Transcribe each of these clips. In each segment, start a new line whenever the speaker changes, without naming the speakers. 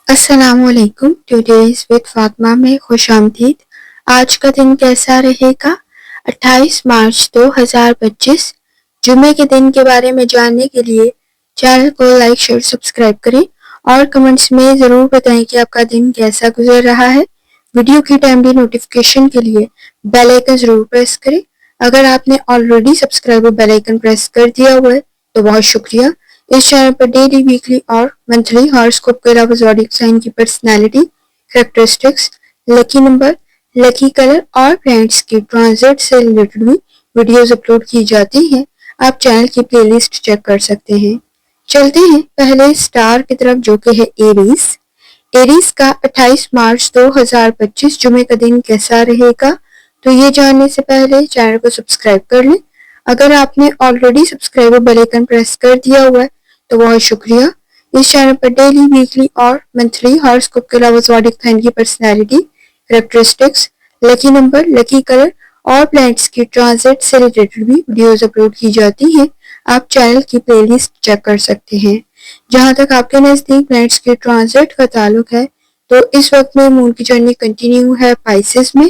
السلام علیکم. Today's with Fatima میں خوش آمدید. آج کا دن کیسا رہے گا؟ 28 مارچ 2025 جمعے کے دن کے بارے میں جاننے کے لیے چینل کو لائک شیئر سبسکرائب کریں اور کمنٹس میں ضرور بتائیں کہ آپ کا دن کیسا گزر رہا ہے. ویڈیو کی ٹائملی نوٹیفیکیشن کے لیے بیل آئیکن ضرور پریس کریں. اگر آپ نے آلریڈی سبسکرائب اور بیل آئیکن پریس کر دیا ہوا ہے تو بہت شکریہ. اس چینل پر ڈیلی، ویکلی اور منتھلی ہاراسکوپ کے علاوہ زوڈیک سائن کی personality, characteristics, lucky number, lucky colour اور پلانٹس کی ٹرانزٹ سے ریلیٹڈ بھی ویڈیوز اپلوڈ کی جاتی ہیں. آپ چینل کی پلے لسٹ چیک کر سکتے ہیں. چلتے ہیں پہلے سٹار کی طرف جو کہ ہے ایریز. ایریز کا 28 مارچ 2025 جمعے کا دن کیسا رہے گا؟ تو یہ جاننے سے پہلے چینل کو سبسکرائب کر لیں. اگر آپ نے آلریڈی سبسکرائب اور بیل آئیکن پریس کر دیا ہوا ہے تو بہت شکریہ. اس چینل پر ڈیلی، ویکلی اور منتھلی ہاراسکوپ کے علاوہ زوڈیک سائن کی personality, characteristics, lucky number, lucky colour اور پلانٹس کی ٹرانزٹ سے ریلیٹڈ بھی ویڈیوز اپلوڈ کی جاتی ہیں. آپ چینل کی پلے لسٹ چیک کر سکتے ہیں. جہاں تک آپ کے نزدیک پلانٹس کے ٹرانزٹ کا تعلق ہے تو اس وقت میں مون کی جرنی کنٹینیو ہے پائسس میں.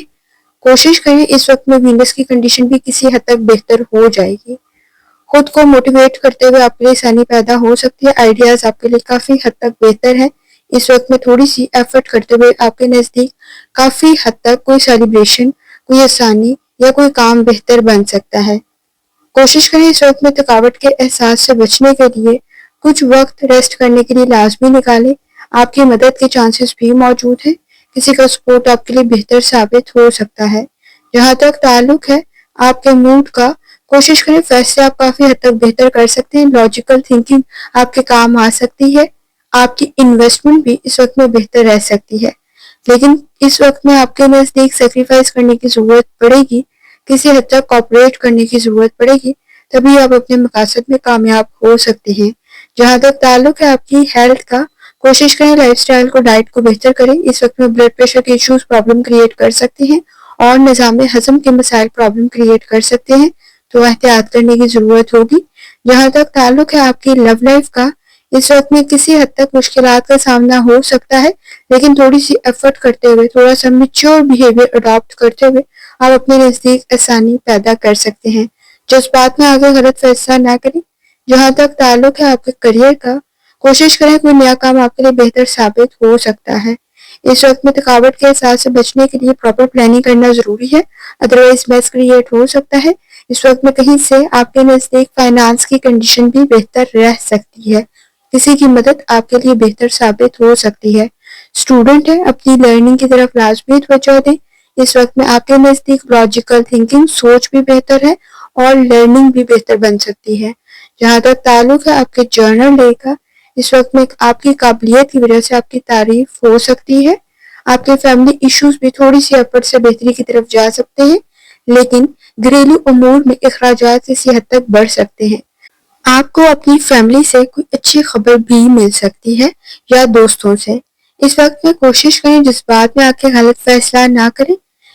کوشش کریں اس وقت میں وینس کی کنڈیشن بھی کسی حد تک بہتر ہو جائے گی. خود کو موٹیویٹ کرتے ہوئے آپ کے لیے آسانی پیدا ہو سکتی ہے. آئیڈیاز آپ کے لیے کافی حد تک بہتر ہے. اس وقت میں تھوڑی سی ایفرٹ کرتے ہوئے آپ کے نزدیک کافی حد تک کوئی سیلیبریشن، کوئی آسانی یا کوئی کام بہتر بن سکتا ہے. کوشش کریں اس وقت میں تھکاوٹ کے احساس سے بچنے کے لیے کچھ وقت ریسٹ کرنے کے لیے لازمی نکالیں. آپ کی مدد کے چانسز بھی موجود ہیں. کسی کا سپورٹ آپ کے لیے بہتر ثابت ہو سکتا ہے. جہاں تک تعلق ہے آپ کے موڈ کا، کوشش کریں فیصلے آپ کافی حد تک بہتر کر سکتے ہیں. لاجیکل تھنکنگ آپ کے کام آ سکتی ہے. آپ کی انویسٹمنٹ بھی اس وقت میں بہتر رہ سکتی ہے. لیکن اس وقت میں آپ کے نزدیک سیکریفائز کرنے کی ضرورت پڑے گی. کسی حد تک کوآپریٹ کرنے کی ضرورت پڑے گی. تبھی آپ اپنے مقاصد میں کامیاب ہو سکتے ہیں. جہاں تک تعلق ہے آپ کی ہیلتھ کا، کوشش کریں لائف سٹائل کو، ڈائٹ کو بہتر کریں. اس وقت میں بلڈ پریشر کے ایشوز پرابلم کریٹ کر سکتے ہیں اور نظام ہضم کے مسائل پرابلم کریٹ کر سکتے ہیں، تو احتیاط کرنے کی ضرورت ہوگی. جہاں تک تعلق ہے آپ کی لو لائف کا، اس وقت میں کسی حد تک مشکلات کا سامنا ہو سکتا ہے، لیکن تھوڑی سی ایفرٹ کرتے ہوئے، تھوڑا سا میچور بیہیویئر اڈاپٹ کرتے ہوئے آپ اپنے نزدیک آسانی پیدا کر سکتے ہیں. جذبات میں آگے غلط فیصلہ نہ کریں. جہاں تک تعلق ہے آپ کے کریئر کا، کوشش کریں کوئی نیا کام آپ کے لیے بہتر ثابت ہو سکتا ہے. اس وقت میں تھکاوٹ کے احساس سے بچنے کے لیے پراپر پلاننگ کرنا ضروری ہے، ادروائز میس کریٹ ہو سکتا ہے. اس وقت میں کہیں سے آپ کے نزدیک فائنانس کی کنڈیشن بھی بہتر رہ سکتی ہے. کسی کی مدد آپ کے لیے بہتر ثابت ہو سکتی ہے. اسٹوڈنٹ ہے اپنی لرننگ کی طرف لازمی توجہ دیں. اس وقت میں آپ کے نزدیک لاجیکل تھنکنگ، سوچ بھی بہتر ہے اور لرننگ بھی بہتر بن سکتی ہے. جہاں تک تعلق ہے آپ کے جرنل ڈے کا، اس وقت میں آپ کی قابلیت کی وجہ سے آپ کی تعریف ہو سکتی ہے. آپ کے فیملی ایشوز بھی تھوڑی سی ایفرٹ سے بہتری کی طرف جا سکتے ہیں، لیکن گھریلو امور میں اخراجات کسی حد تک بڑھ سکتے ہیں. آپ کو اپنی فیملی سے کوئی اچھی خبر بھی مل سکتی ہے یا دوستوں سے. اس وقت میں کوشش کریں جذبات میں آ کے غلط فیصلہ نہ کریں.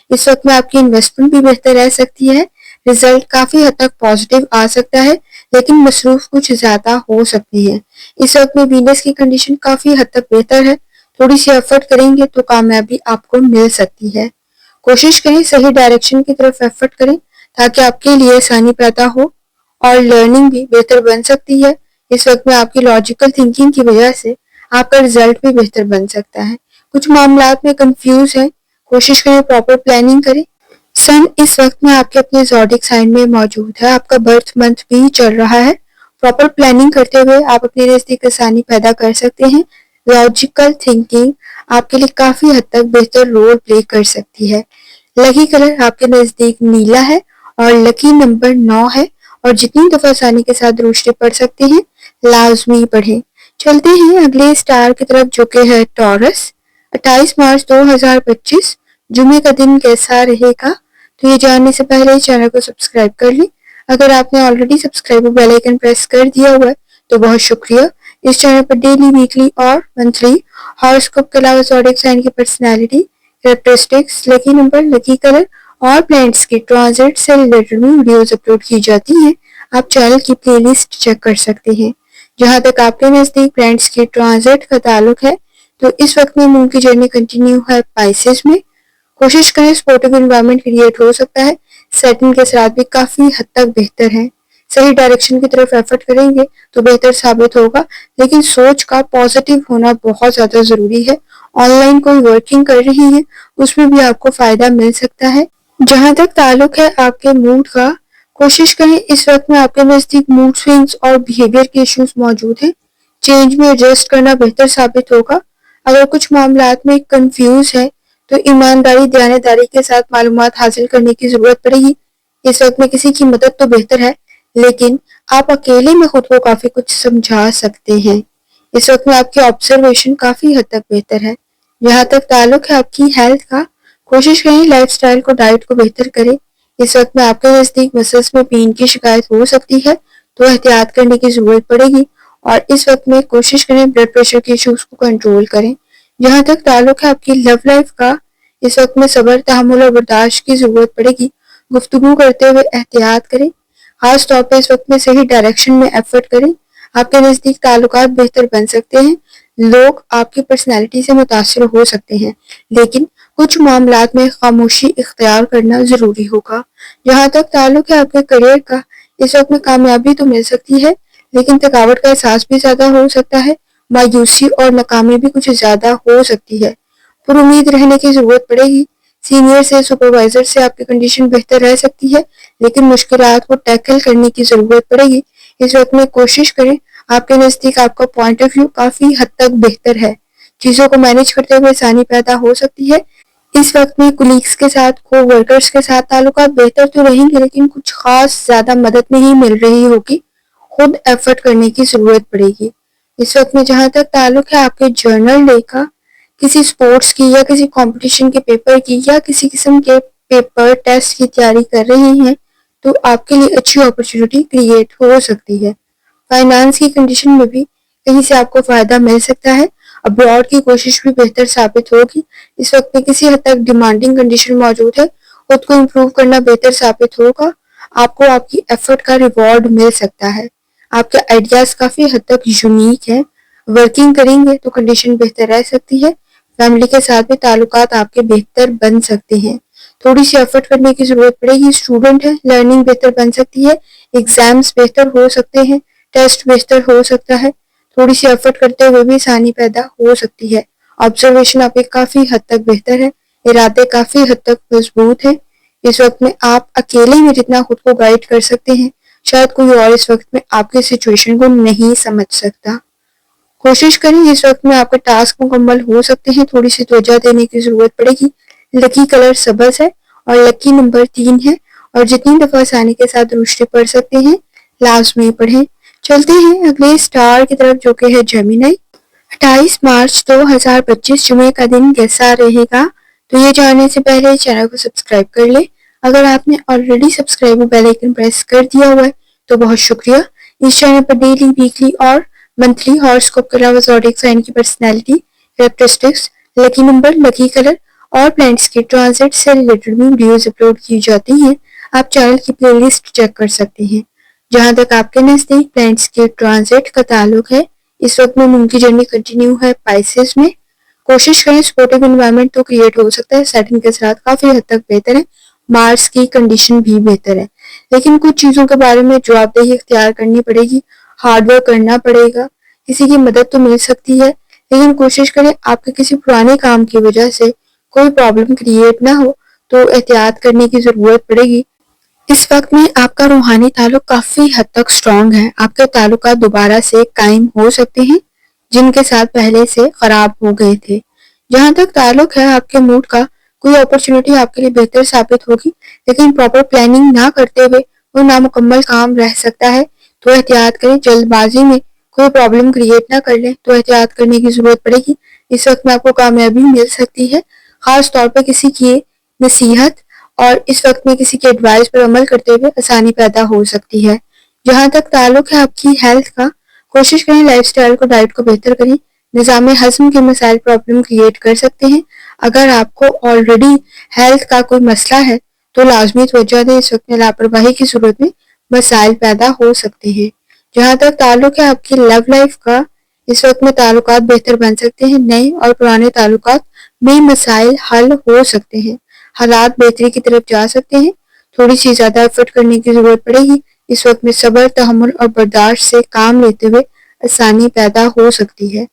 اس وقت میں آپ کی انویسٹمنٹ بھی بہتر رہ سکتی ہے. رزلٹ کافی حد تک پازیٹیو آ سکتا ہے، لیکن مصروف کچھ زیادہ ہو سکتی ہے. اس وقت میں وینس کی کنڈیشن کافی حد تک بہتر ہے. تھوڑی سی ایفرٹ کریں گے تو کامیابی آپ کو مل سکتی ہے. کوشش کریں صحیح ڈائریکشن کی طرف ایفرٹ کریں تاکہ آپ کے لیے آسانی پیدا ہو اور لرننگ بھی بہتر بن سکتی ہے. اس وقت میں آپ کی لاجیکل تھنکنگ کی وجہ سے آپ کا رزلٹ بھی بہتر بن سکتا ہے. کچھ معاملات میں کنفیوز ہیں، کوشش کریں پراپر پلاننگ کریں. سن اس وقت میں آپ کے اپنے زوڈیک سائن میں موجود ہے. آپ کا برتھ منتھ بھی چل رہا ہے. پراپر پلاننگ کرتے ہوئے آپ اپنے نزدیک آسانی پیدا کر سکتے ہیں. لاجیکل تھنکنگ آپ کے لیے کافی حد تک بہتر رول پلے کر سکتی ہے. لکی کلر آپ کے نزدیک نیلا ہے اور لکی نمبر 9 ہے، اور جتنی دفعہ آسانی کے ساتھ روشنی پڑھ سکتے ہیں لازمی پڑھیں. چلتے ہیں اگلے سٹار کی طرف جو کہ ہے ٹورس. 28 مارچ 2025 جمعے کا دن کیسا رہے گا؟ تو یہ جاننے سے پہلے چینل کو سبسکرائب کر لیں. اگر آپ نے آلریڈی سبسکرائب اور بیل آئیکن پریس کر دیا ہوا ہے تو بہت شکریہ. اس چینل پر ڈیلی، ویکلی اور منتھلی ہاراسکوپ کے علاوہ زوڈیک سائن کی personality, characteristics, lucky number, lucky colour اور پلانٹس کی ٹرانزٹ سے ریلیٹڈ ویڈیوز اپلوڈ کی جاتی ہیں. آپ چینل کی پلے لسٹ چیک کر سکتے ہیں. جہاں تک آپ کے نزدیک پلانٹس کی ٹرانزٹ کا تعلق ہے تو اس وقت میں مون کی جرنی کنٹینیو ہے پائسس میں. کوشش کریں سپورٹیو انوائرمنٹ کریٹ ہو سکتا ہے. سیٹن کے ساتھ بھی کافی حد تک بہتر ہیں. صحیح ڈائریکشن کی طرف ایفرٹ کریں گے تو بہتر ثابت ہوگا، لیکن سوچ کا پازیٹیو ہونا بہت زیادہ ضروری ہے. آن لائن کوئی ورکنگ کر رہی ہیں اس میں بھی آپ کو فائدہ مل سکتا ہے. جہاں تک تعلق ہے آپ کے موڈ کا، کوشش کریں اس وقت میں آپ کے نزدیک موڈ سوئنگز اور بیہیویئر کے ایشوز موجود ہیں. چینج میں ایڈجسٹ کرنا بہتر ثابت ہوگا. اگر کچھ معاملات میں کنفیوز ہے تو ایمانداری دیانتداری کے ساتھ معلومات حاصل کرنے کی ضرورت پڑے گی. اس وقت میں کسی کی مدد تو بہتر ہے، لیکن آپ اکیلے میں خود کو کافی کچھ سمجھا سکتے ہیں. اس وقت میں آپ کی آبزرویشن کافی حد تک بہتر ہے. جہاں تک تعلق ہے آپ کی ہیلتھ کا، کوشش کریں لائف سٹائل کو ڈائٹ کو بہتر کریں. اس وقت میں آپ کے نزدیک مسلس میں پین کی شکایت ہو سکتی ہے تو احتیاط کرنے کی ضرورت پڑے گی، اور اس وقت میں کوشش کریں بلڈ پریشر کے ایشوز کو کنٹرول کریں. جہاں تک تعلق ہے آپ کی لو لائف کا، اس وقت میں صبر، تحمل اور برداشت کی ضرورت پڑے گی. گفتگو کرتے ہوئے احتیاط کریں. خاص طور پہ اس وقت میں صحیح ڈائریکشن میں ایفرٹ کریں. آپ کے نزدیک تعلقات بہتر بن سکتے ہیں. لوگ آپ کی پرسنالٹی سے متاثر ہو سکتے ہیں، لیکن کچھ معاملات میں خاموشی اختیار کرنا ضروری ہوگا. جہاں تک تعلق ہے آپ کے کریئر کا، اس وقت میں کامیابی تو مل سکتی ہے، لیکن تھکاوٹ کا احساس بھی زیادہ ہو سکتا ہے. مایوسی اور ناکامی بھی کچھ زیادہ ہو سکتی ہے. پر امید رہنے کی ضرورت پڑے گی. سینئر سے، سپروائزر سے آپ کی کنڈیشن بہتر رہ سکتی ہے، لیکن مشکلات کو ٹیکل کرنے کی ضرورت پڑے گی. اس وقت میں کوشش کریں آپ کے نزدیک آپ کا پوائنٹ آف ویو کافی حد تک بہتر ہے. چیزوں کو مینج کرتے ہوئے آسانی پیدا ہو سکتی ہے. اس وقت میں کولیگز کے ساتھ، کو ورکرز کے ساتھ تعلقات بہتر تو رہیں گے، لیکن کچھ خاص زیادہ مدد نہیں مل رہی ہوگی. خود ایفرٹ کرنے کی ضرورت پڑے گی. اس وقت میں جہاں تک تعلق ہے آپ کے جرنل ڈے کا، کسی سپورٹس کی یا کسی کمپٹیشن کے پیپر کی یا کسی قسم کے پیپر ٹیسٹ کی تیاری کر رہے ہیں تو آپ کے لیے اچھی اپرچونٹی کریٹ ہو سکتی ہے. فائنانس کی کنڈیشن میں بھی کہیں سے آپ کو فائدہ مل سکتا ہے. ابراڈ کی کوشش بھی بہتر ثابت ہوگی. اس وقت میں کسی حد تک ڈیمانڈنگ کنڈیشن موجود ہے. خود کو امپروو کرنا بہتر ثابت ہوگا. آپ کو آپ کی ایفرٹ کا ریوارڈ مل سکتا ہے. آپ کے آئیڈیاز کافی حد تک یونیک ہیں. ورکنگ کریں گے تو کنڈیشن بہتر رہ سکتی ہے. فیملی کے ساتھ بھی تعلقات آپ کے بہتر بن سکتے ہیں. تھوڑی سی ایفرٹ کرنے کی ضرورت پڑے گی. اسٹوڈنٹ ہے، لرننگ بہتر بن سکتی ہے. ایگزامز بہتر ہو سکتے ہیں. ٹیسٹ بہتر ہو سکتا ہے. تھوڑی سی ایفرٹ کرتے ہوئے بھی آسانی پیدا ہو سکتی ہے. آبزرویشن آپ کے کافی حد تک بہتر ہے. ارادے کافی حد تک مضبوط ہیں. اس وقت میں آپ اکیلے میں جتنا خود کو گائیڈ کر سکتے ہیں، شاید کوئی اور اس وقت میں آپ کی سچویشن کو نہیں سمجھ سکتا. کوشش کریں اس وقت میں آپ کا ٹاسک مکمل ہو سکتے ہیں. تھوڑی سی توجہ دینے کی ضرورت پڑے گی. لکی کلر سبز ہے اور لکی نمبر 3 ہے، اور جتنی دفعہ آسانی کے ساتھ روشتے پڑھ سکتے ہیں لازمی پڑھیں. چلتے ہیں اگلے سٹار کی طرف جو کہ ہے جیمینائی. 28 مارچ 2025 جمعے کا دن کیسا رہے گا؟ تو یہ جاننے سے پہلے چینل کو سبسکرائب کر لیں. اگر آپ نے already subscribe bell icon press کر دیا ہوا ہے تو بہت شکریہ. اس چینل پر ڈیلی، ویکلی اور منتھلی ہاراسکوپ کے علاوہ زوڈیک سائن کی personality, characteristics, lucky number, lucky colour اور پلانٹس کے ٹرانزٹ سے ریلیٹڈ بھی ویڈیوز اپلوڈ کی جاتی ہیں. آپ چینل کی پلے لسٹ چیک کر سکتے ہیں. جہاں تک آپ کے نزدیک پلانٹس کے ٹرانزٹ کا تعلق ہے، اس وقت میں مون کی جرنی کنٹینیو ہے پائسس میں. کوشش کریں سپورٹیو انوائرمنٹ تو کریٹ ہو سکتا ہے. سیٹنگ کے ساتھ کافی حد تک بہتر ہے. مارس کی کنڈیشن بھی بہتر ہے، لیکن کچھ چیزوں کے بارے میں جواب دہی اختیار کرنی پڑے گی. ہارڈ ورک کرنا پڑے گا. کسی کی مدد تو مل سکتی ہے، لیکن کوشش کریں آپ کے کسی پرانے کام کی وجہ سے کوئی پرابلم کریٹ نہ ہو تو احتیاط کرنے کی ضرورت پڑے گی. اس وقت میں آپ کا روحانی تعلق کافی حد تک سٹرونگ ہے. آپ کے تعلقات دوبارہ سے قائم ہو سکتے ہیں جن کے ساتھ پہلے سے خراب ہو گئے تھے. جہاں تک تعلق ہے آپ کے موڈ کا، کوئی اپرچونٹی آپ کے لیے بہتر ثابت ہوگی، لیکن پراپر پلاننگ نہ کرتے ہوئے وہ نامکمل کام رہ سکتا ہے. تو احتیاط کریں. جلد بازی میں کوئی پرابلم کریٹ نہ کر لیں تو احتیاط کرنے کی ضرورت پڑے گی. اس وقت میں آپ کو کامیابی مل سکتی ہے، خاص طور پہ کسی کی نصیحت اور اس وقت میں کسی کے ایڈوائس پر عمل کرتے ہوئے آسانی پیدا ہو سکتی ہے. جہاں تک تعلق ہے آپ کی ہیلتھ کا، کوشش کریں لائف سٹائل کو، ڈائٹ کو بہتر کریں. نظام ہضم کے مسائل پرابلم کریٹ کر سکتے ہیں. اگر آپ کو آلریڈی ہیلتھ کا کوئی مسئلہ ہے تو لازمی توجہ دیں. اس وقت میں لاپرواہی کی صورت میں مسائل پیدا ہو سکتے ہیں. جہاں تک تعلق ہے آپ کی لو لائف کا، اس وقت میں تعلقات بہتر بن سکتے ہیں، نئے اور پرانے تعلقات میں مسائل حل ہو سکتے ہیں، حالات بہتری کی طرف جا سکتے ہیں۔ تھوڑی سی زیادہ ایفرٹ کرنے کی ضرورت پڑے گی۔ اس وقت میں صبر، تحمل اور برداشت سے کام لیتے ہوئے آسانی پیدا ہو سکتی ہے۔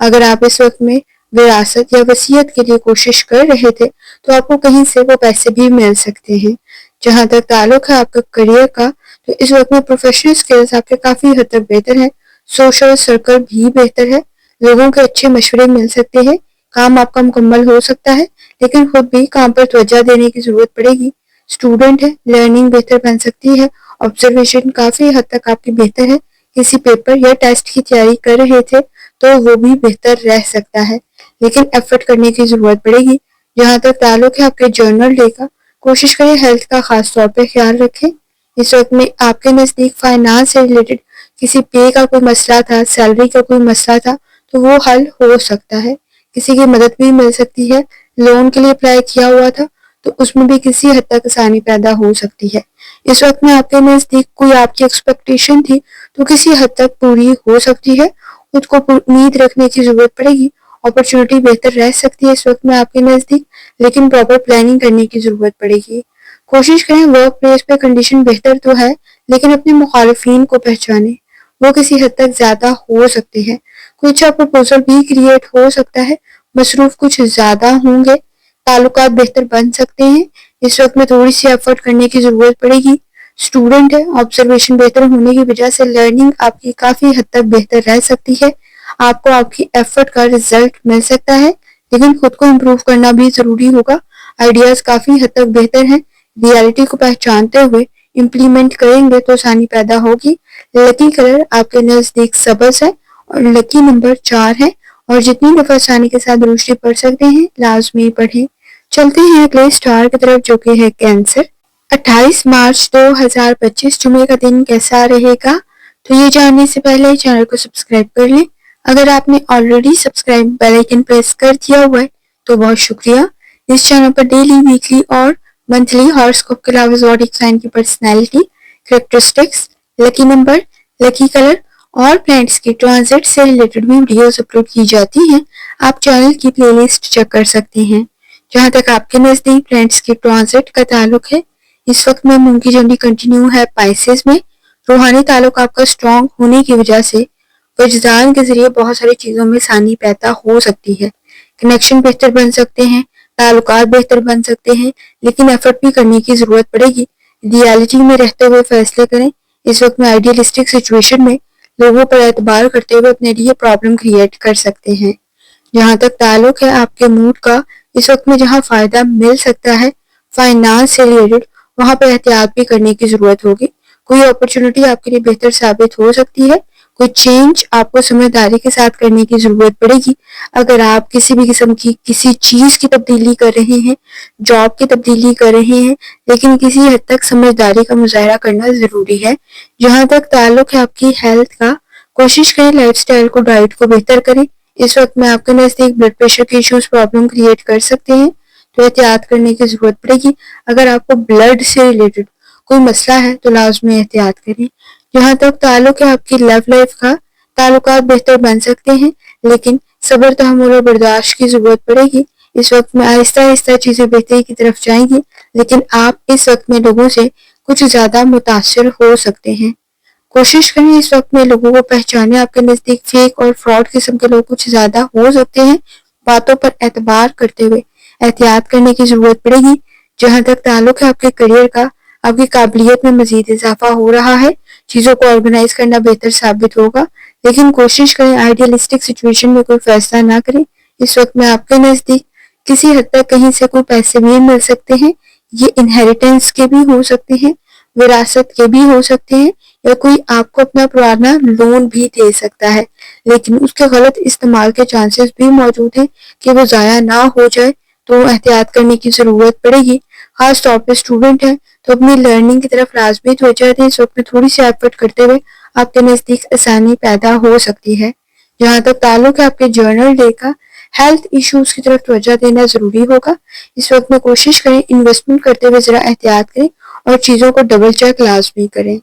اگر آپ اس وقت میں وراثت یا وصیت کے لیے کوشش کر رہے تھے تو آپ کو کہیں سے وہ پیسے بھی مل سکتے ہیں۔ جہاں تک تعلق ہے آپ کا کریئر کا، تو اس وقت میں پروفیشنل سکلز آپ کے کافی حد تک بہتر ہیں، سوشل سرکل بھی بہتر ہے، لوگوں کے اچھے مشورے مل سکتے ہیں، کام آپ کا مکمل ہو سکتا ہے، لیکن خود بھی کام پر توجہ دینے کی ضرورت پڑے گی۔ اسٹوڈنٹ ہے، لرننگ بہتر بن سکتی ہے، آبزرویشن کافی حد تک آپ کی بہتر ہے، کسی پیپر یا ٹیسٹ کی تیاری کر رہے تھے تو وہ بھی بہتر رہ سکتا ہے، لیکن ایفرٹ کرنے کی ضرورت پڑے گی۔ جہاں تک تعلق ہے آپ کے جرنل ڈے کا، کوشش کریں ہیلتھ کا خاص طور پہ خیال رکھیں۔ اس وقت میں آپ کے نزدیک فائنانس سے ریلیٹڈ کسی پے کا کوئی مسئلہ تھا، سیلری کا کوئی مسئلہ تھا تو وہ حل ہو سکتا ہے، کسی کی مدد بھی مل سکتی ہے، لون کے لیے اپلائی کیا ہوا تھا تو اس میں بھی کسی حد تک آسانی پیدا ہو سکتی ہے۔ اس وقت میں آپ کے نزدیک کوئی آپ کی ایکسپیکٹیشن تھی تو کسی حد تک پوری ہو سکتی ہے، خود کو امید رکھنے کی ضرورت پڑے گی، اپرچونٹی بہتر رہ سکتی ہے اس وقت میں آپ کے نزدیک، لیکن پراپر پلاننگ کرنے کی ضرورت پڑے گی۔ کوشش کریں ورک پلیس پہ کنڈیشن بہتر تو ہے، لیکن اپنے مخالفین کو پہچانیں، وہ کسی حد تک زیادہ ہو سکتے ہیں، کوئی اچھا پروپوزل بھی کریٹ ہو سکتا ہے، مصروف کچھ زیادہ ہوں گے، تعلقات بہتر بن سکتے ہیں، اس وقت میں تھوڑی سی ایفرٹ کرنے کی ضرورت پڑے گی۔ اسٹوڈنٹ ہے، آبزرویشن بہتر ہونے کی وجہ سے لرننگ آپ کی کافی حد تک بہتر رہ سکتی ہے، آپ کو آپ کی ایفرٹ کا رزلٹ مل سکتا ہے، لیکن خود کو امپروو کرنا بھی ضروری ہوگا۔ آئیڈیاز کافی حد تک بہتر ہیں، ریالٹی کو پہچانتے ہوئے امپلیمنٹ کریں گے تو آسانی پیدا ہوگی۔ لکی کلر آپ کے نزدیک سبز ہے اور لکی نمبر 4 ہے، اور جتنی دفعہ آسانی کے ساتھ روشنی پڑھ سکتے ہیں لازمی پڑھیں۔ چلتے ہیں اگلے اسٹار کی طرف جو کہ ہے کینسر۔ 28 مارچ 2025 جمعے کا دن کیسا رہے گا؟ تو یہ جاننے سے پہلے چینل کو سبسکرائب کر لیں۔ اگر آپ نے already subscribe bell icon press کر دیا ہوا ہے تو بہت شکریہ۔ اس چینل پر ڈیلی، ویکلی اور منتھلی ہاراسکوپ کے علاوہ زوڈیک سائن کی personality, characteristics, lucky number, lucky colour اور پلانٹس کی ٹرانزٹ سے ریلیٹڈ بھی ویڈیوز اپلوڈ کی جاتی ہیں۔ آپ چینل کی پلے لسٹ چیک کر سکتے ہیں۔ جہاں تک آپ کے نزدیک پلانٹس کی ٹرانزٹ کا تعلق ہے، اس وقت میں مون کی جھنڈی کنٹینیو ہے پائسز میں۔ روحانی تعلق آپ کا اسٹرانگ ہونے کی وجہ سے وجدان کے ذریعے بہت ساری چیزوں میں آسانی پیدا ہو سکتی ہے، کنیکشن بہتر بن سکتے ہیں، تعلقات بہتر بن سکتے ہیں، لیکن ایفرٹ بھی کرنے کی ضرورت پڑے گی۔ ریالٹی میں رہتے ہوئے فیصلے کریں۔ اس وقت میں آئیڈیلسٹک سچویشن میں لوگوں پر اعتبار کرتے ہوئے اپنے لیے پرابلم کریٹ کر سکتے ہیں۔ جہاں تک تعلق ہے آپ کے موڈ کا، اس وقت میں جہاں فائدہ مل سکتا ہے فائنانس سے ریلیٹڈ، وہاں پہ احتیاط بھی کرنے کی ضرورت ہوگی۔ کوئی اپرچونٹی آپ کے لیے بہتر ثابت ہو سکتی ہے، کوئی چینج آپ کو سمجھداری کے ساتھ کرنے کی ضرورت پڑے گی۔ اگر آپ کسی بھی قسم کی کسی چیز کی تبدیلی کر رہے ہیں، جاب کی تبدیلی کر رہے ہیں، لیکن کسی حد تک سمجھداری کا مظاہرہ کرنا ضروری ہے۔ جہاں تک تعلق ہے آپ کی ہیلتھ کا، کوشش کریں لائف سٹائل کو، ڈائٹ کو بہتر کریں۔ اس وقت میں آپ کے نزدیک بلڈ پریشر کے ایشوز پرابلم کریٹ کر سکتے ہیں تو احتیاط کرنے کی ضرورت پڑے گی۔ اگر آپ کو بلڈ سے ریلیٹڈ کوئی مسئلہ ہے تو لازمی احتیاط کریں۔ جہاں تک تعلق ہے آپ کی لو لائف کا، تعلقات بہتر بن سکتے ہیں، لیکن صبر، تحمل اور برداشت کی ضرورت پڑے گی۔ اس وقت میں آہستہ آہستہ چیزیں بہتری کی طرف جائیں گی، لیکن آپ اس وقت میں لوگوں سے کچھ زیادہ متاثر ہو سکتے ہیں۔ کوشش کریں اس وقت میں لوگوں کو پہچانے۔ آپ کے نزدیک فیک اور فراڈ قسم کے لوگ کچھ زیادہ ہو سکتے ہیں، باتوں پر اعتبار کرتے ہوئے احتیاط کرنے کی ضرورت پڑے گی۔ جہاں تک تعلق ہے آپ کے کریئر کا، آپ کی قابلیت میں مزید اضافہ ہو رہا ہے، چیزوں کو آرگنائز کرنا بہتر ثابت ہوگا، لیکن کوشش کریں آئیڈیلسٹک سچویشن میں کوئی فیصلہ نہ کریں۔ اس وقت میں آپ کے نزدیک کسی حد تک کہیں سے کوئی پیسے بھی مل سکتے ہیں، یہ انہیریٹنس کے بھی ہو سکتے ہیں، وراثت کے بھی ہو سکتے ہیں، یا کوئی آپ کو اپنا پرانا لون بھی دے سکتا ہے، لیکن اس کے غلط استعمال کے چانسز بھی موجود ہیں کہ وہ ضائع نہ ہو جائے، تو احتیاط کرنے کی ضرورت پڑے گی۔ خاص طور پہ اسٹوڈنٹ ہیں تو اپنی لرننگ کی طرف لازمی توجہ دیں۔ اس وقت میں تھوڑی سی ایفرٹ کرتے ہوئے آپ کے نزدیک آسانی پیدا ہو سکتی ہے۔ جہاں تک تعلق ہے آپ کے جرنل ڈے کا، ہیلتھ ایشوز کی طرف توجہ دینا ضروری ہوگا۔ اس وقت میں کوشش کریں انویسٹمنٹ کرتے ہوئے ذرا احتیاط کریں اور چیزوں کو ڈبل چیک لازمی کریں۔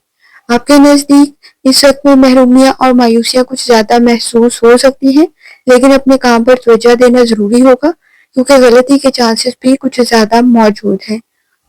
آپ کے نزدیک اس وقت میں محرومیاں اور مایوسیاں کچھ زیادہ محسوس ہو سکتی ہیں، لیکن اپنے کام پر توجہ دینا ضروری ہوگا کیونکہ غلطی کے چانسز بھی کچھ زیادہ موجود ہیں۔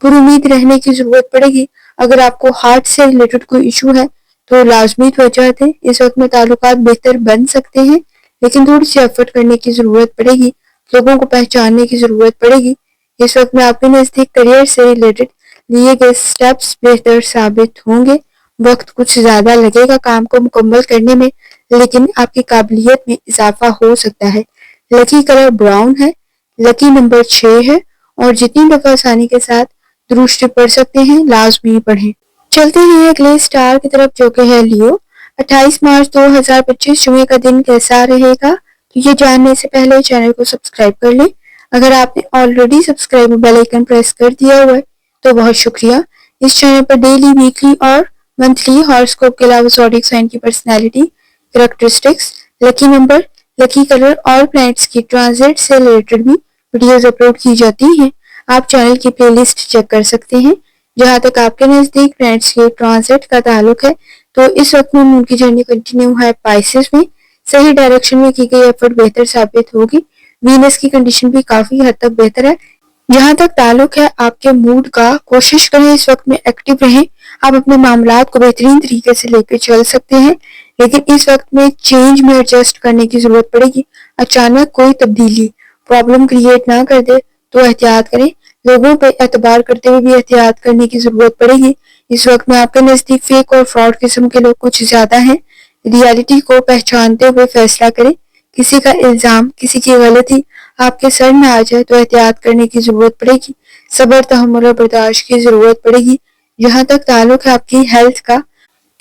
پر امید رہنے کی ضرورت پڑے گی۔ اگر آپ کو ہارٹ سے ریلیٹڈ کوئی ایشو ہے تو لازمی توجہ دیں۔ اس وقت میں تعلقات بہتر بن سکتے ہیں، لیکن تھوڑی سی ایفرٹ کرنے کی ضرورت پڑے گی، لوگوں کو پہچاننے کی ضرورت پڑے گی۔ اس وقت میں آپ کے نزدیک کریئر سے ریلیٹڈ لیے گئے سٹیپس بہتر ثابت ہوں گے۔ وقت کچھ زیادہ لگے گا کام کو مکمل کرنے میں، لیکن آپ کی قابلیت میں اضافہ ہو سکتا ہے۔ لکی کلر براؤن ہے، لکی نمبر 6 ہے، اور جتنی دفعہ آسانی کے ساتھ درست پڑھ سکتے ہیں لازمی پڑھیں۔ چلتے ہیں اگلے سٹار کی طرف جو کہ ہے لیو۔ 28 مارچ 2025 جمعے کا دن کیسا رہے گا؟ تو یہ جاننے سے پہلے چینل کو سبسکرائب کر لیں۔ اگر آپ نے already subscribe bell icon press کر دیا ہوا ہے تو بہت شکریہ۔ اس چینل پر ڈیلی، ویکلی اور منتھلی ہاراسکوپ کے علاوہ زوڈیک سائن کی personality, characteristics, lucky number, lucky colour اور پلانٹس کی ٹرانزٹ سے ریلیٹڈ بھی ویڈیوز اپلوڈ کی جاتی ہیں۔ آپ چینل کی پلے لسٹ چیک کر سکتے ہیں۔ جہاں تک آپ کے نزدیک پلانٹس کے ٹرانزٹ کا تعلق ہے تو اس وقت میں مون کی جرنی کنٹینیو ہے پائسس میں، صحیح ڈائریکشن میں کی گئی ایفرٹ بہتر ثابت ہوگی۔ وینس کی کنڈیشن بھی کافی حد تک بہتر ہے۔ جہاں تک تعلق ہے آپ کے موڈ کا، کوشش کریں اس وقت میں ایکٹیو رہیں۔ آپ اپنے معاملات کو بہترین طریقے سے لے کے چل سکتے ہیں، لیکن اس وقت میں چینج میں ایڈجسٹ کرنے کی ضرورت پڑے گی۔ اچانک کوئی تبدیلی پرابلم کریٹ نہ کر دے تو احتیاط کریں۔ لوگوں پہ اعتبار کرتے ہوئے بھی احتیاط کرنے کی ضرورت پڑے گی۔ اس وقت میں آپ کے نزدیک فیک اور فراڈ قسم کے لوگ کچھ زیادہ ہیں۔ ریالٹی کو پہچانتے ہوئے فیصلہ کریں۔ کسی کا الزام، کسی کی غلطی آپ کے سر میں آ جائے تو احتیاط کرنے کی ضرورت پڑے گی۔ صبر، تحمل اور برداشت کی ضرورت پڑے گی۔ جہاں تک تعلق ہے آپ کی ہیلتھ کا،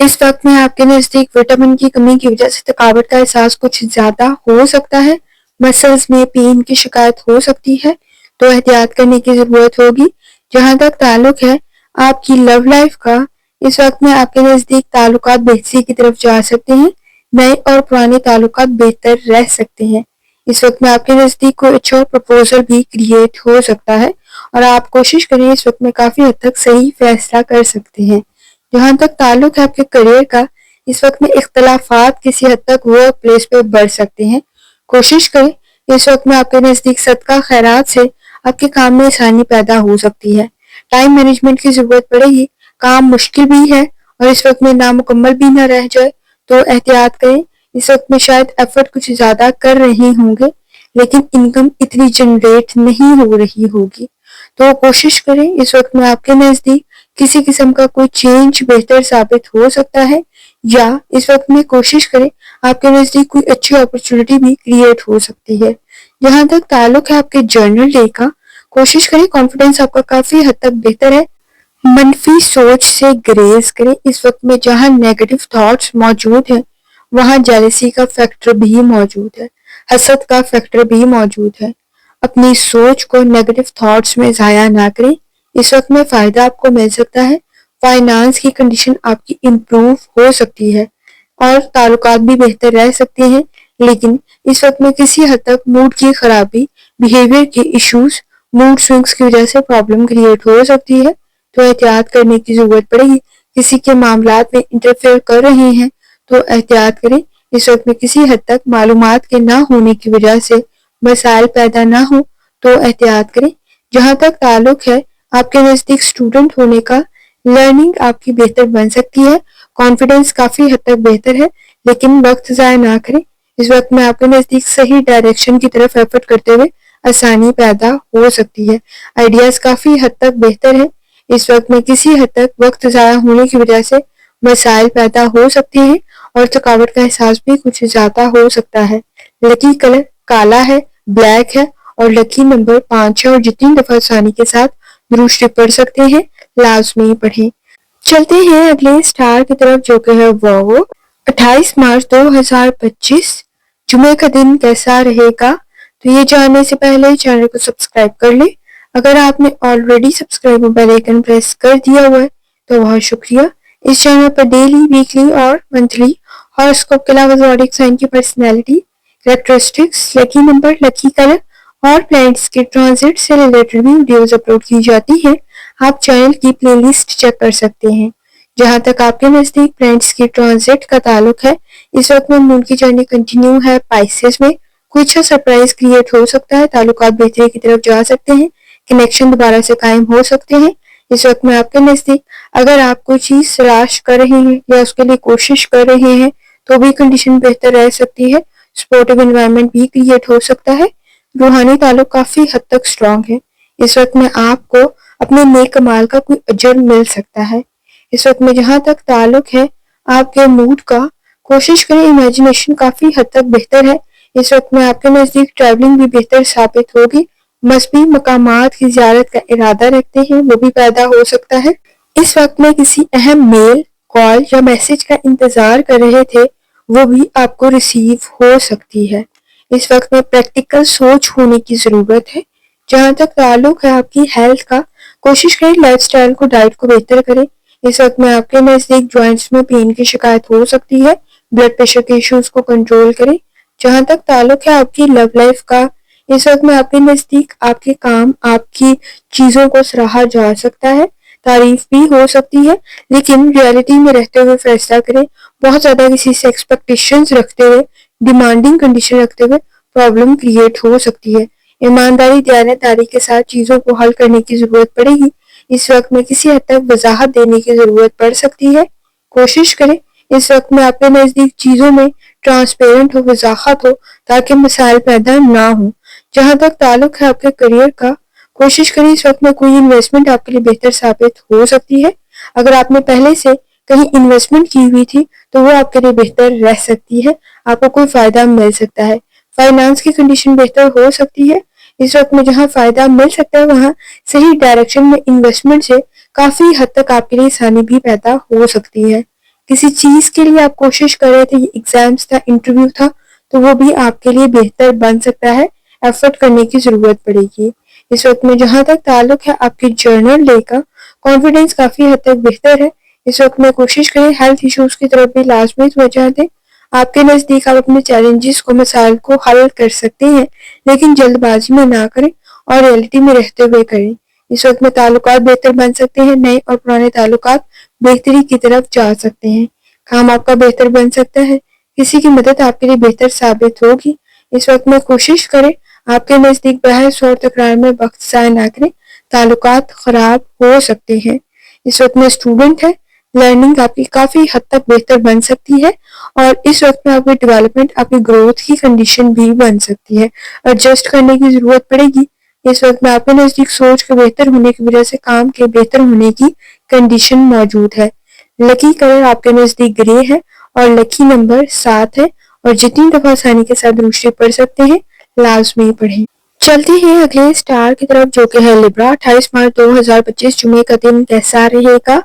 اس وقت میں آپ کے نزدیک وٹامن کی کمی کی وجہ سے تھکاوٹ کا احساس کچھ زیادہ ہو سکتا ہے۔ مسلز میں پین کی شکایت ہو سکتی ہے تو احتیاط کرنے کی ضرورت ہوگی۔ جہاں تک تعلق ہے آپ کی لو لائف کا، اس وقت میں آپ کے نزدیک تعلقات بہتری کی طرف جا سکتے ہیں۔ نئے اور پرانے تعلقات بہتر رہ سکتے ہیں۔ اس وقت میں آپ کے نزدیک کوئی اچھا پروپوزل بھی کریٹ ہو سکتا ہے اور آپ کوشش کریں اس وقت میں کافی حد تک صحیح فیصلہ کر سکتے ہیں۔ جہاں تک تعلق ہے آپ کے کریئر کا، اس وقت میں اختلافات کسی حد تک ورک پلیس پہ بڑھ سکتے ہیں۔ کوشش کریں اس وقت میں آپ کے نزدیک صدقہ خیرات سے آپ کے کام میں آسانی پیدا ہو سکتی ہے۔ ٹائم مینجمنٹ کی ضرورت پڑے گی۔ کام مشکل بھی ہے اور اس وقت میں نامکمل بھی نہ رہ جائے تو احتیاط کریں۔ اس وقت میں شاید ایفرٹ کچھ زیادہ کر رہے ہوں گے لیکن انکم اتنی جنریٹ نہیں ہو رہی ہوگی، تو کوشش کریں اس وقت میں آپ کے نزدیک کسی قسم کا کوئی چینج بہتر ثابت ہو سکتا ہے، یا اس وقت میں کوشش کریں آپ کے نزدیک کوئی اچھی اپرچونٹی بھی کریٹ ہو سکتی ہے۔ جہاں تک تعلق ہے آپ کے جرنل ڈے کا، کوشش کریں کانفیڈنس آپ کا کافی حد تک بہتر ہے۔ منفی سوچ سے گریز کریں۔ اس وقت میں جہاں نیگیٹو تھاٹس موجود ہیں وہاں جیلسی کا فیکٹر بھی موجود ہے، حسد کا فیکٹر بھی موجود ہے۔ اپنی سوچ کو نیگیٹو تھاٹس میں ضائع نہ کریں۔ اس وقت میں فائدہ آپ کو مل سکتا ہے۔ فائنانس کی کنڈیشن آپ کی امپروو ہو سکتی ہے اور تعلقات بھی بہتر رہ سکتے ہیں، لیکن اس وقت میں کسی حد تک موڈ کی خرابی، بیہیویئر کے ایشوز، موڈ سوئنگز کی وجہ سے پرابلم کریٹ ہو سکتی ہے تو احتیاط کرنے کی ضرورت پڑے گی۔ کسی کے معاملات میں انٹرفیئر کر رہے ہیں تو احتیاط کریں۔ اس وقت میں کسی حد تک معلومات کے نہ ہونے کی وجہ سے مسائل پیدا نہ ہو تو احتیاط کریں۔ جہاں تک تعلق ہے آپ کے نزدیک اسٹوڈنٹ ہونے کا، لرننگ آپ کی بہتر بن سکتی ہے۔ کانفیڈنس کافی حد تک بہتر ہے لیکن وقت ضائع نہ کریں۔ اس وقت میں آپ کے نزدیک صحیح ڈائریکشن کی طرف ایفرٹ کرتے ہوئے آسانی پیدا ہو سکتی ہے۔ آئیڈیاز کافی حد تک بہتر ہے۔ اس وقت میں کسی حد تک وقت ضائع ہونے کی وجہ سے مسائل پیدا ہو سکتے ہیں اور تھکاوٹ کا احساس بھی کچھ زیادہ ہو سکتا ہے۔ لکی کلر کالا ہے، بلیک ہے اور لکی نمبر 5 ہے، اور جتنی دفعہ آسانی کے ساتھ درست پڑھ سکتے ہیں لازمی پڑھیں۔ چلتے ہیں اگلے سٹار کی طرف جو کہ ہے وہ 28 مارچ 2025 جمعے کا دن کیسا رہے گا؟ تو یہ جاننے سے پہلے چینل کو سبسکرائب کر لیں۔ اگر آپ نے already subscribe bell icon press کر دیا ہوا ہے تو بہت شکریہ۔ اس چینل پر ڈیلی، ویکلی اور منتھلی ہاراسکوپ کے علاوہ زوڈیک سائن کی personality, characteristics, lucky number, lucky colour اور پلانٹس کے ٹرانزٹ سے ریلیٹڈ بھی ویڈیوز اپلوڈ کی جاتی ہیں۔ آپ چینل کی پلے لسٹ چیک کر سکتے ہیں۔ جہاں تک آپ کے نزدیک فرینڈس کی ٹرانزٹ کا تعلق ہے، اس وقت میں مون کی جرنی کنٹینیو ہے پائسز میں، کوئی اچھا سرپرائز کریٹ ہو سکتا ہے، تعلقات بہتری کی طرف جا سکتے ہیں، کنیکشن دوبارہ سے قائم ہو سکتے ہیں۔ اس وقت میں آپ کے نزدیک اگر آپ کوئی چیز تلاش کر رہے ہیں یا اس کے لیے کوشش کر رہے ہیں تو بھی کنڈیشن بہتر رہ سکتی ہے، سپورٹیو انوائرمنٹ بھی کریٹ ہو سکتا ہے، روحانی تعلق کافی حد تک اسٹرانگ ہے۔ اس وقت میں آپ کو اپنے نیک کمال کا کوئی اجر مل سکتا ہے۔ اس وقت میں جہاں تک تعلق ہے آپ کے موڈ کا، کوشش کریں، امیجنیشن کافی حد تک بہتر ہے۔ اس وقت میں آپ کے نزدیک ٹریولنگ بھی بہتر ثابت ہوگی، مذہبی مقامات کی زیارت کا ارادہ رکھتے ہیں وہ بھی پیدا ہو سکتا ہے۔ اس وقت میں کسی اہم میل، کال یا میسج کا انتظار کر رہے تھے وہ بھی آپ کو ریسیو ہو سکتی ہے۔ اس وقت میں پریکٹیکل سوچ ہونے کی ضرورت ہے۔ جہاں تک تعلق ہے آپ کی ہیلتھ کا، کوشش کریں لائف سٹائل کو، ڈائٹ کو بہتر کریں۔ اس وقت میں آپ کے نزدیک جوائنٹس میں پین کی شکایت ہو سکتی ہے، بلڈ پریشر کے ایشوز کو کنٹرول کریں۔ جہاں تک تعلق ہے آپ کی لو لائف کا، اس وقت میں آپ کے نزدیک آپ کے کام، آپ کی چیزوں کو سراہا جا سکتا ہے، تعریف بھی ہو سکتی ہے، لیکن ریالٹی میں رہتے ہوئے فیصلہ کریں۔ بہت زیادہ کسی سے ایکسپیکٹیشنز رکھتے ہوئے، ڈیمانڈنگ کنڈیشن رکھتے ہوئے پرابلم کریٹ ہو سکتی ہے۔ ایمانداری، دیانتداری کے ساتھ چیزوں کو حل کرنے کی ضرورت پڑے گی۔ اس وقت میں کسی حد تک وضاحت دینے کی ضرورت پڑ سکتی ہے، کوشش کریں اس وقت میں آپ کے نزدیک چیزوں میں ٹرانسپیرنٹ ہو، وضاحت ہو تاکہ مسائل پیدا نہ ہوں۔ جہاں تک تعلق ہے آپ کے کریئر کا، کوشش کریں اس وقت میں کوئی انویسٹمنٹ آپ کے لیے بہتر ثابت ہو سکتی ہے۔ اگر آپ نے پہلے سے کہیں انویسٹمنٹ کی ہوئی تھی تو وہ آپ کے لیے بہتر رہ سکتی ہے، آپ کو کوئی فائدہ مل سکتا ہے۔ فائنانس کی کنڈیشن بہتر ہو سکتی ہے۔ اس وقت میں جہاں فائدہ مل سکتا ہے وہاں صحیح ڈائریکشن میں انویسٹمنٹ سے کافی حد تک آپ کے لیے آسانی بھی پیدا ہو سکتی ہے۔ کسی چیز کے لیے آپ کوشش کر رہے تھے، یہ ایگزامز تھا، انٹرویو تھا، تو وہ بھی آپ کے لیے بہتر بن سکتا ہے، ایفرٹ کرنے کی ضرورت پڑے گی۔ اس وقت میں جہاں تک تعلق ہے آپ کے جرنل ڈے کا، کانفیڈنس کافی حد تک بہتر ہے۔ اس وقت میں کوشش کریں ہیلتھ ایشوز کی طرف بھی لازمی توجہ دیں۔ آپ کے نزدیک آپ اپنے چیلنجز کو، مسائل کو حل کر سکتے ہیں، لیکن جلد بازی میں نہ کریں اور ریئلٹی میں رہتے ہوئے کریں۔ اس وقت میں تعلقات بہتر بن سکتے ہیں، نئے اور پرانے تعلقات بہتری کی طرف جا سکتے ہیں، کام آپ کا بہتر بن سکتا ہے، کسی کی مدد آپ کے لیے بہتر ثابت ہوگی۔ اس وقت میں کوشش کریں آپ کے نزدیک بحث اور تکرار میں وقت ضائع نہ کریں، تعلقات خراب ہو سکتے ہیں۔ اس وقت میں اسٹوڈنٹ ہے، لرننگ آپ کی کافی حد تک بہتر بن سکتی ہے، اور اس وقت میں آپ کی ڈیولپمنٹ، آپ کی گروتھ کی کنڈیشن بھی بن سکتی ہے، ایڈجسٹ کرنے کی ضرورت پڑے گی۔ اس وقت میں آپ کے نزدیک سوچ کے بہتر ہونے کی وجہ سے کام کے بہتر ہونے کی کنڈیشن موجود ہے۔ لکی کلر آپ کے نزدیک گرے ہے اور لکی نمبر 7 ہے، اور جتنی دفعہ آسانی کے ساتھ روشنی پڑھ سکتے ہیں لازمی پڑھیں۔ چلتے ہیں اگلے سٹار کی طرف جو کہ ہے لبرا۔ 28 مارچ 2025 جمعے کا دن کیسا رہے گا؟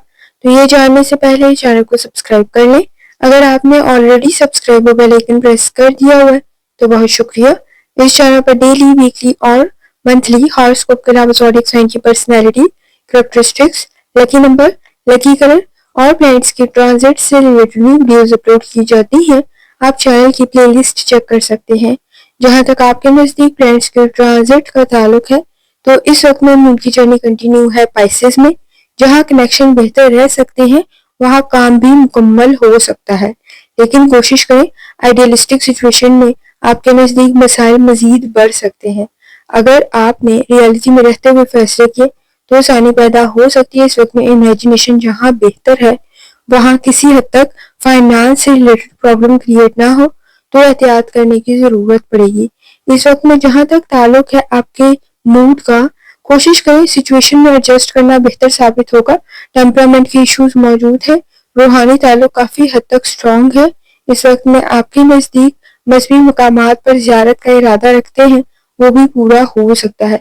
تو یہ جاننے سے پہلے چینل کو سبسکرائب کر لیں۔ اگر آپ نے already subscribe bell icon press کر دیا ہوا ہے تو بہت شکریہ۔ اس چینل پر ڈیلی، ویکلی اور منتھلی ہاراسکوپ کے علاوہ زوڈیک سائن کی personality, characteristics, lucky number, lucky colour اور پلانٹس کی ٹرانزٹ سے ریلیٹڈ ویڈیوز اپلوڈ کی جاتی ہیں۔ آپ چینل کی پلے لسٹ چیک کر سکتے ہیں۔ جہاں تک آپ کے نزدیک پلانٹس کے ٹرانزٹ کا تعلق ہے تو اس وقت میں مون کی جرنی کنٹینیو ہے پائسز میں، جہاں کنیکشن بہتر رہ سکتے ہیں وہاں کام بھی مکمل ہو سکتا ہے، لیکن کوشش کریں آئیڈیلسٹک سچویشن میں آپ کے نزدیک مسائل مزید بڑھ سکتے ہیں۔ اگر آپ نے ریالٹی میں رہتے ہوئے فیصلے کیے تو آسانی پیدا ہو سکتی ہے۔ اس وقت میں امیجنیشن جہاں بہتر ہے وہاں کسی حد تک فائنانس سے ریلیٹڈ پرابلم کریٹ نہ ہو تو احتیاط کرنے کی ضرورت پڑے گی۔ اس وقت میں جہاں تک تعلق ہے آپ کے موڈ کا، کوشش کریں سچویشن میں ایڈجسٹ کرنا بہتر ثابت ہوگا۔ ٹیمپرامنٹ کے ایشوز موجود ہیں، روحانی تعلق کافی حد تک اسٹرانگ ہے۔ اس وقت میں آپ کے نزدیک مذہبی مقامات پر زیارت کا ارادہ رکھتے ہیں وہ بھی پورا ہو سکتا ہے۔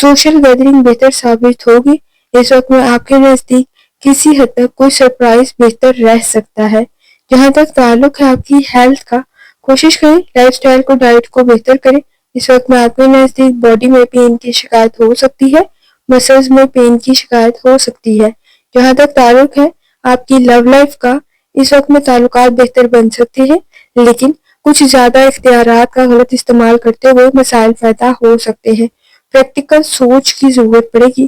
سوشل گیدرنگ بہتر ثابت ہوگی۔ اس وقت میں آپ کے نزدیک کسی حد تک کوئی سرپرائز بہتر رہ سکتا ہے۔ جہاں تک تعلق ہے آپ کی ہیلتھ کا، کوشش کریں لائف سٹائل کو، ڈائٹ کو بہتر کریں۔ اس وقت میں آپ کے نزدیک باڈی میں پین کی شکایت ہو سکتی ہے، مسلز میں پین کی شکایت ہو سکتی ہے۔ جہاں تک تعلق ہے آپ کی لو لائف کا، اس وقت میں تعلقات بہتر بن سکتے ہیں، لیکن کچھ زیادہ اختیارات کا غلط استعمال کرتے ہوئے مسائل پیدا ہو سکتے ہیں۔ پریکٹیکل سوچ کی ضرورت پڑے گی۔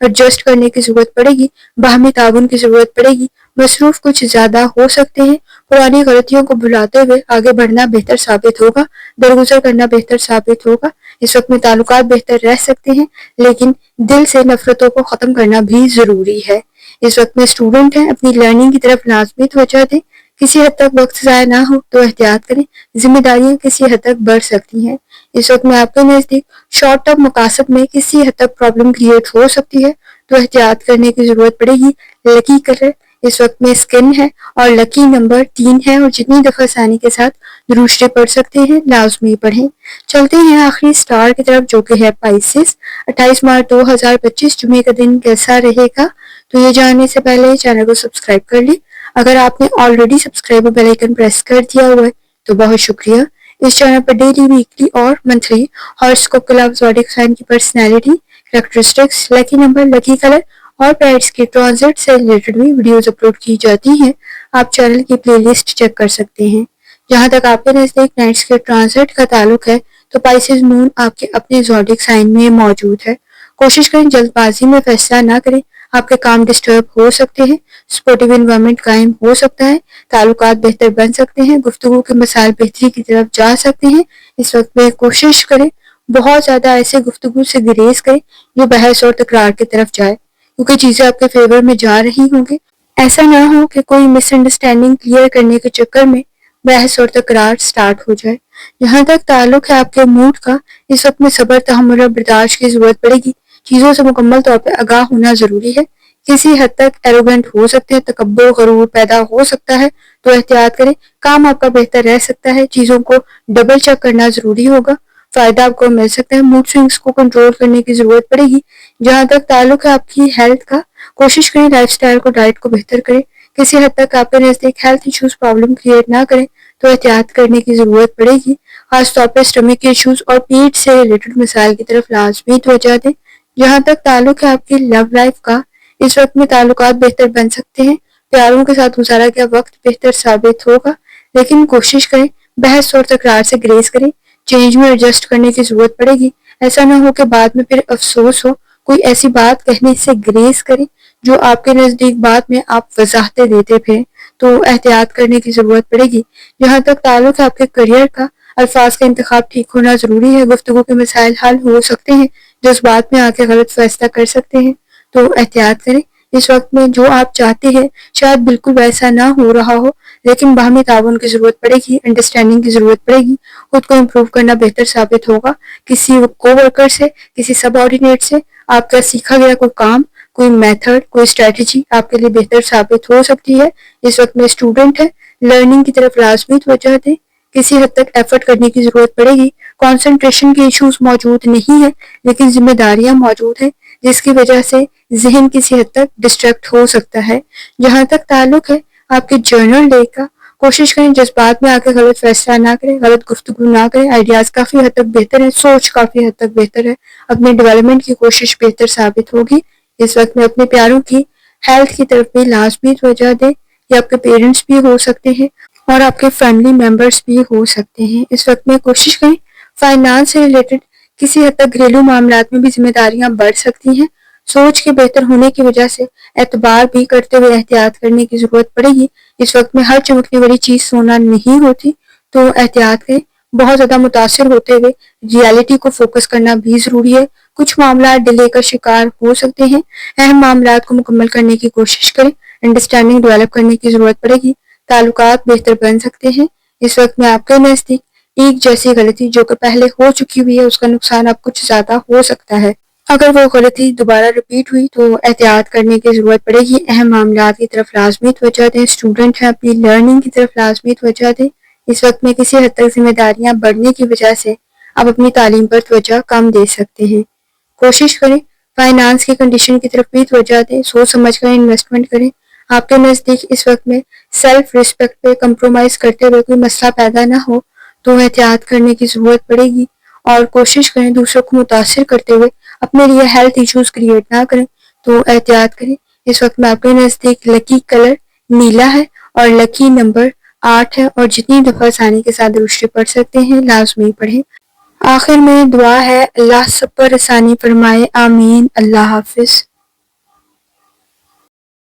ایڈجسٹ کرنے کی ضرورت پڑے گی، باہمی تعاون کی ضرورت پڑے گی، مصروف کچھ زیادہ ہو سکتے ہیں، پرانی غلطیوں کو بھلاتے ہوئے آگے بڑھنا بہتر ثابت ہوگا، درگزر کرنا بہتر ثابت ہوگا۔ اس وقت میں تعلقات بہتر رہ سکتے ہیں، لیکن دل سے نفرتوں کو ختم کرنا بھی ضروری ہے۔ اس وقت میں اسٹوڈنٹ ہیں، اپنی لرننگ کی طرف لازمی توجہ دیں، کسی حد تک وقت ضائع نہ ہو تو احتیاط کریں، ذمہ داریاں کسی حد تک بڑھ سکتی ہیں۔ اس وقت میں آپ کے نزدیک شارٹ ٹرم مقاصد میں کسی حد تک پرابلم کریٹ ہو سکتی ہے تو احتیاط کرنے کی ضرورت پڑے گی۔ لکی کلر اس وقت میں اسکن ہے اور لکی نمبر 3 ہے، اور جتنی دفعہ آسانی کے ساتھ دروشتے پڑھ سکتے ہیں لازمی پڑھیں۔ چلتے ہیں آخری سٹار کی طرف جو کہ ہے پائسس۔ 28 مارچ 2025 جمعے کا دن کیسا رہے گا؟ تو یہ جاننے سے پہلے چینل کو سبسکرائب کر لیں۔ اگر آپ نے already subscribe bell icon press کر دیا ہوا ہے تو بہت شکریہ۔ اس چینل پر ڈیلی، ویکلی اور منتھلی ہاراسکوپ کے علاوہ زوڈیک سائن کی personality, characteristics, lucky number, lucky colour اور پیرٹس کے ٹرانزٹ سے ریلیٹڈ بھی ویڈیوز اپلوڈ کی جاتی ہیں۔ آپ چینل کی پلے لسٹ چیک کر سکتے ہیں۔ جہاں تک آپ کے نزدیک پلانٹس کے ٹرانزٹ کا تعلق ہے تو پائسس مون آپ کے اپنے زوڈیک سائن میں موجود ہے۔ کوشش کریں جلد بازی میں فیصلہ نہ کریں، آپ کے کام ڈسٹرب ہو سکتے ہیں، سپورٹیو انوائرمنٹ قائم ہو سکتا ہے، تعلقات بہتر بن سکتے ہیں، گفتگو کے مسائل بہتری کی طرف جا سکتے ہیں۔ اس وقت میں کوشش کریں بہت زیادہ ایسے گفتگو سے گریز کریں جو بحث اور تکرار کی طرف جائے، کیونکہ چیزیں آپ کے فیور میں جا رہی ہوں گی۔ ایسا نہ ہو کہ کوئی مس انڈرسٹینڈنگ کلیئر کرنے کے چکر میں بحث اور تکرار سٹارٹ ہو جائے۔ جہاں تک تعلق ہے آپ کے موڈ کا، اس وقت میں صبر، تحمل اور برداشت کی ضرورت پڑے گی۔ چیزوں سے مکمل طور پہ آگاہ ہونا ضروری ہے، کسی حد تک ایروگنٹ ہو سکتے ہیں، تکبر، غرور پیدا ہو سکتا ہے تو احتیاط کریں۔ کام آپ کا بہتر رہ سکتا ہے، چیزوں کو ڈبل چیک کرنا ضروری ہوگا، فائدہ آپ کو مل سکتا ہے، موڈ سوئنگز کو کنٹرول کرنے کی ضرورت پڑے گی۔ جہاں تک تعلق ہے آپ کی ہیلتھ کا، کوشش کریں لائف سٹائل کو، ڈائٹ کو بہتر کریں، کسی حد تک آپ کے نزدیک ہیلتھ ایشوز پرابلم کریٹ نہ کریں تو احتیاط کرنے کی ضرورت پڑے گی۔ خاص طور پر اسٹمک کے ایشوز اور پیٹ سے ریلیٹڈ مسائل کی طرف لازمی توجہ دیں۔ جہاں تک تعلق ہے آپ کی لو لائف کا، اس وقت میں تعلقات بہتر بن سکتے ہیں، پیاروں کے ساتھ گزارا گیا وقت بہتر ثابت ہوگا، لیکن کوشش کریں بحث اور تکرار سے گریز کریں، چینج میں ایڈجسٹ کرنے کی ضرورت پڑے گی۔ ایسا نہ ہو کہ بعد میں پھر افسوس ہو، کوئی ایسی بات کہنے سے گریز کریں جو آپ کے نزدیک بعد میں آپ وضاحتیں دیتے پھریں تو احتیاط کرنے کی ضرورت پڑے گی۔ جہاں تک تعلق ہے آپ کے کریئر کا، الفاظ کا انتخاب ٹھیک ہونا ضروری ہے، گفتگو کے مسائل حل ہو سکتے ہیں، جذبات میں آ کے غلط فیصلہ کر سکتے ہیں تو احتیاط کریں۔ اس وقت میں جو آپ چاہتے ہیں شاید بالکل ویسا نہ ہو رہا ہو، لیکن باہمی تعاون کی ضرورت پڑے گی، انڈرسٹینڈنگ کی ضرورت پڑے گی، خود کو امپروو کرنا بہتر ثابت ہوگا۔ کسی کو ورکر سے، کسی سب آرڈینیٹ سے آپ کا سیکھا گیا کوئی کام، کوئی میتھڈ، کوئی اسٹریٹجی آپ کے لیے بہتر ثابت ہو سکتی ہے۔ اس وقت میں اسٹوڈنٹ ہے، لرننگ کی طرف لازمی توجہ دیں، کسی حد تک ایفرٹ کرنے کی ضرورت پڑے گی۔ کنسنٹریشن کے ایشوز موجود نہیں ہیں، لیکن ذمہ داریاں موجود ہیں جس کی وجہ سے ذہن کسی حد تک ڈسٹریکٹ ہو سکتا ہے۔ جہاں تک تعلق ہے آپ کے جرنل ڈے کا، کوشش کریں جذبات میں آ کے غلط فیصلہ نہ کریں، غلط گفتگو نہ کریں، آئیڈیاز کافی حد تک بہتر ہے، سوچ کافی حد تک بہتر ہے، اپنے ڈیولپمنٹ کی کوشش بہتر ثابت ہوگی۔ اس وقت میں اپنے پیاروں کی ہیلتھ کی طرف بھی لازمی توجہ دیں، یہ آپ کے پیرنٹس بھی ہو سکتے ہیں اور آپ کے فیملی ممبرس بھی ہو سکتے ہیں۔ اس وقت میں کوشش کریں فائنانس سے ریلیٹڈ کسی حد تک گھریلو معاملات میں بھی ذمہ داریاں بڑھ سکتی ہیں، سوچ کے بہتر ہونے کی وجہ سے اعتبار بھی کرتے ہوئے احتیاط کرنے کی ضرورت پڑے گی۔ اس وقت میں ہر چمکنے والی چیز سونا نہیں ہوتی تو احتیاط کریں، بہت زیادہ متاثر ہوتے ہوئے ریالٹی کو فوکس کرنا بھی ضروری ہے۔ کچھ معاملات ڈیلے کا شکار ہو سکتے ہیں، اہم معاملات کو مکمل کرنے کی کوشش کریں، انڈرسٹینڈنگ ڈیولپ کرنے کی ضرورت پڑے گی، تعلقات بہتر بن سکتے ہیں۔ اس وقت میں آپ کے نزدیک ایک جیسی غلطی جو کہ پہلے ہو چکی ہوئی ہے اس کا نقصان اب کچھ زیادہ ہو سکتا ہے۔ اگر وہ غلطی دوبارہ ریپیٹ ہوئی تو احتیاط کرنے کی ضرورت پڑے گی، اہم معاملات کی طرف لازمی توجہ دیں، اسٹوڈنٹ ہیں اپنی لرننگ کی طرف لازمی توجہ دیں۔ اس وقت میں کسی حد تک ذمہ داریاں بڑھنے کی وجہ سے آپ اپنی تعلیم پر توجہ کم دے سکتے ہیں۔ کوشش کریں فائنانس کی کنڈیشن کی طرف بھی توجہ دیں، سوچ سمجھ کر انویسٹمنٹ کریں۔ آپ کے نزدیک اس وقت میں سیلف ریسپیکٹ پہ کمپرومائز کرتے ہوئے کوئی مسئلہ پیدا نہ ہو تو احتیاط کرنے کی ضرورت پڑے گی، اور کوشش کریں دوسروں کو متاثر کرتے ہوئے اپنے لیے ہیلتھ ایشوز کریٹ نہ کریں تو احتیاط کریں۔ اس وقت میں آپ کے نزدیک لکی کلر نیلا ہے اور لکی نمبر 8 ہے، اور جتنی دفعہ آسانی کے ساتھ دروشتے پڑھ سکتے ہیں لازمی پڑھیں۔ آخر میں دعا ہے اللہ سب پر آسانی فرمائے، آمین۔ اللہ حافظ۔